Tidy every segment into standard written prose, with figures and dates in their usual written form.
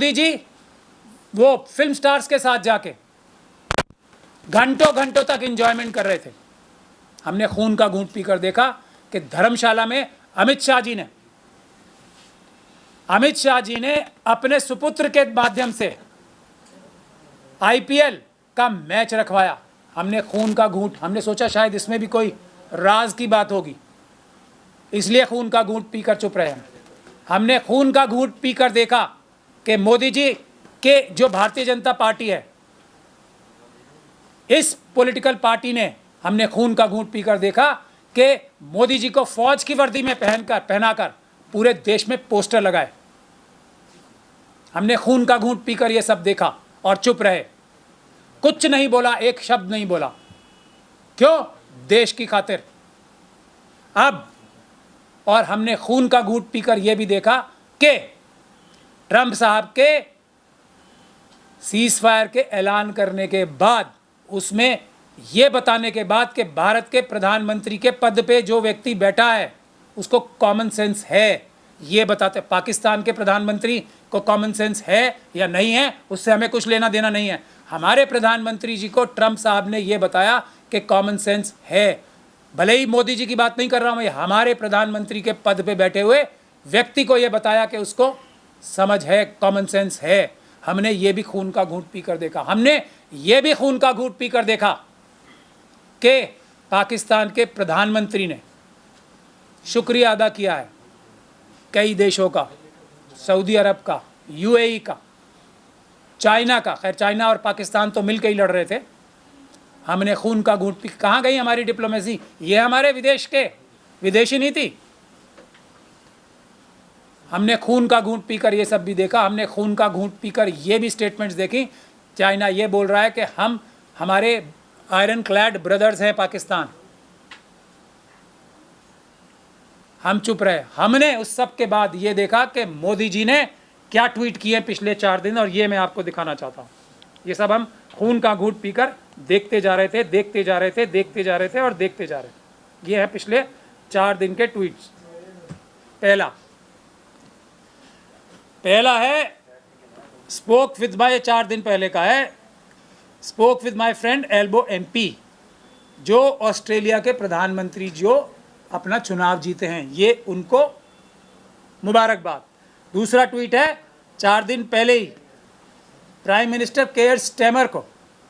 मोदी जी वो film stars के साथ जाके घंटों घंटों तक एंजॉयमेंट कर रहे थे। हमने खून का घूंट पीकर देखा कि धर्मशाला में अमित शाह जी ने अपने सुपुत्र के माध्यम से आईपीएल का मैच रखवाया। हमने खून का घूंट, हमने सोचा शायद इसमें भी कोई राज की बात होगी, इसलिए खून का घूंट पीकर चुप रहे। हमने खून का घूंट पीकर देखा कि मोदी जी के जो भारतीय जनता पार्टी है, इस पॉलिटिकल पार्टी ने, हमने खून का घूंट पीकर देखा कि मोदी जी को फौज की वर्दी में पहनाकर पूरे देश में पोस्टर लगाए। हमने खून का घूंट पीकर ये सब देखा और चुप रहे, कुछ नहीं बोला, एक शब्द नहीं बोला। क्यों? देश की खातिर। अब और हमने खून का घूंट पीकर यह भी देखा कि ट्रंप साहब के सीज फायर के ऐलान करने के बाद, उसमें यह बताने के बाद कि भारत के प्रधानमंत्री के पद पे जो व्यक्ति बैठा है उसको कॉमन सेंस है, ये बताते। पाकिस्तान के प्रधानमंत्री को कॉमन सेंस है या नहीं है, उससे हमें कुछ लेना देना नहीं है। हमारे प्रधानमंत्री जी को ट्रंप साहब ने यह बताया कि कॉमन सेंस है। भले ही मोदी जी की बात नहीं कर रहा हूं, हमारे प्रधानमंत्री के पद पे बैठे हुए व्यक्ति को यह बताया कि उसको समझ है, कॉमन सेंस है। हमने ये भी खून का घूंट पीकर देखा। हमने ये भी खून का घूंट पीकर देखा कि पाकिस्तान के प्रधानमंत्री ने शुक्रिया अदा किया है कई देशों का, सऊदी अरब का, यूएई का, चाइना का। खैर चाइना और पाकिस्तान तो मिलकर ही लड़ रहे थे। हमने खून का घूंट पी, कहाँ गई हमारी डिप्लोमेसी? ये हमारे विदेशी नीति। हमने खून का घूंट पीकर ये सब भी देखा। हमने खून का घूंट पीकर ये भी स्टेटमेंट्स देखी। चाइना ये बोल रहा है कि हमारे आयरन क्लैड ब्रदर्स हैं पाकिस्तान। हम चुप रहे। हमने उस सब के बाद ये देखा कि मोदी जी ने क्या ट्वीट किए पिछले 4 दिन, और ये मैं आपको दिखाना चाहता हूँ। ये सब हम खून का घूंट पीकर देखते जा रहे थे और देखते जा रहे थे। ये है पिछले 4 दिन के ट्वीट्स। पहला है स्पोक विद माई, 4 दिन पहले का है, spoke with my friend elbow MP, जो ऑस्ट्रेलिया के प्रधानमंत्री जो अपना चुनाव जीते हैं, ये उनको मुबारकबाद। दूसरा ट्वीट है 4 दिन पहले ही प्राइम मिनिस्टर केयर स्टेमर को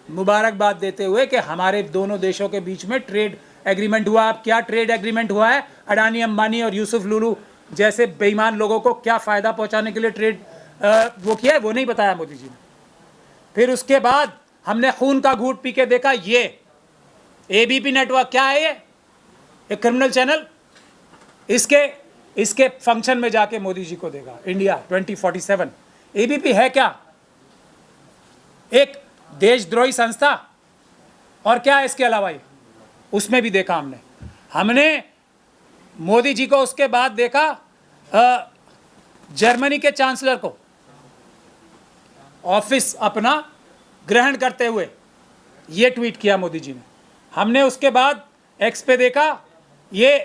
मुबारकबाद देते हुए कि हमारे दोनों देशों के बीच में ट्रेड एग्रीमेंट हुआ। अब क्या ट्रेड एग्रीमेंट हुआ है? अडानी, अंबानी और यूसुफ लुलू जैसे बेईमान लोगों को क्या फ़ायदा पहुंचाने के लिए ट्रेड वो किया है, वो नहीं बताया मोदी जी ने। फिर उसके बाद हमने खून का घूंट पी के देखा ये एबीपी नेटवर्क। क्या है ये? एक क्रिमिनल चैनल। इसके फंक्शन में जाके मोदी जी को देखा। इंडिया 2047 एबीपी है क्या? एक देशद्रोही संस्था। और क्या है इसके अलावा? ये उसमें भी देखा हमने मोदी जी को। उसके बाद देखा जर्मनी के चांसलर को ऑफिस अपना ग्रहण करते हुए ये ट्वीट किया मोदी जी ने। हमने उसके बाद एक्स पे देखा ये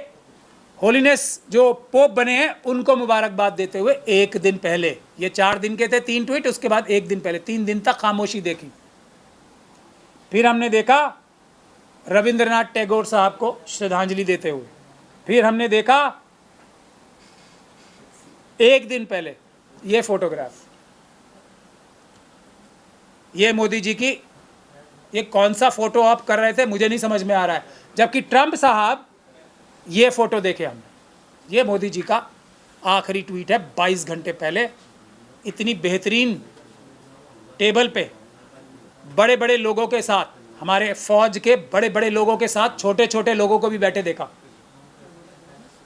होलीनेस जो पोप बने हैं उनको मुबारकबाद देते हुए 1 दिन पहले। ये 4 दिन के थे 3 ट्वीट, उसके बाद 1 दिन पहले 3 दिन तक खामोशी देखी। फिर हमने देखा रविंद्रनाथ टैगोर साहब को श्रद्धांजलि देते हुए। फिर हमने देखा 1 दिन पहले ये फोटोग्राफ, ये मोदी जी की। ये कौन सा फोटो आप कर रहे थे मुझे नहीं समझ में आ रहा है। जबकि ट्रंप साहब, ये फोटो देखे हमने, ये मोदी जी का आखिरी ट्वीट है 22 घंटे पहले। इतनी बेहतरीन टेबल पे बड़े बड़े लोगों के साथ, हमारे फौज के बड़े बड़े लोगों के साथ छोटे छोटे लोगों को भी बैठे देखा।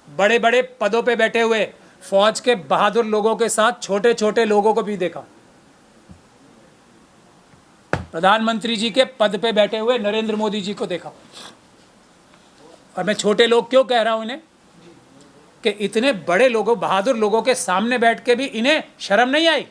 बड़े बड़े पदों पे बैठे हुए फौज के बहादुर लोगों के साथ छोटे छोटे लोगों को भी देखा। प्रधानमंत्री जी के पद पे बैठे हुए नरेंद्र मोदी जी को देखा। और मैं छोटे लोग क्यों कह रहा हूं इन्हें, कि इतने बड़े लोगों, बहादुर लोगों के सामने बैठ के भी इन्हें शर्म नहीं आई।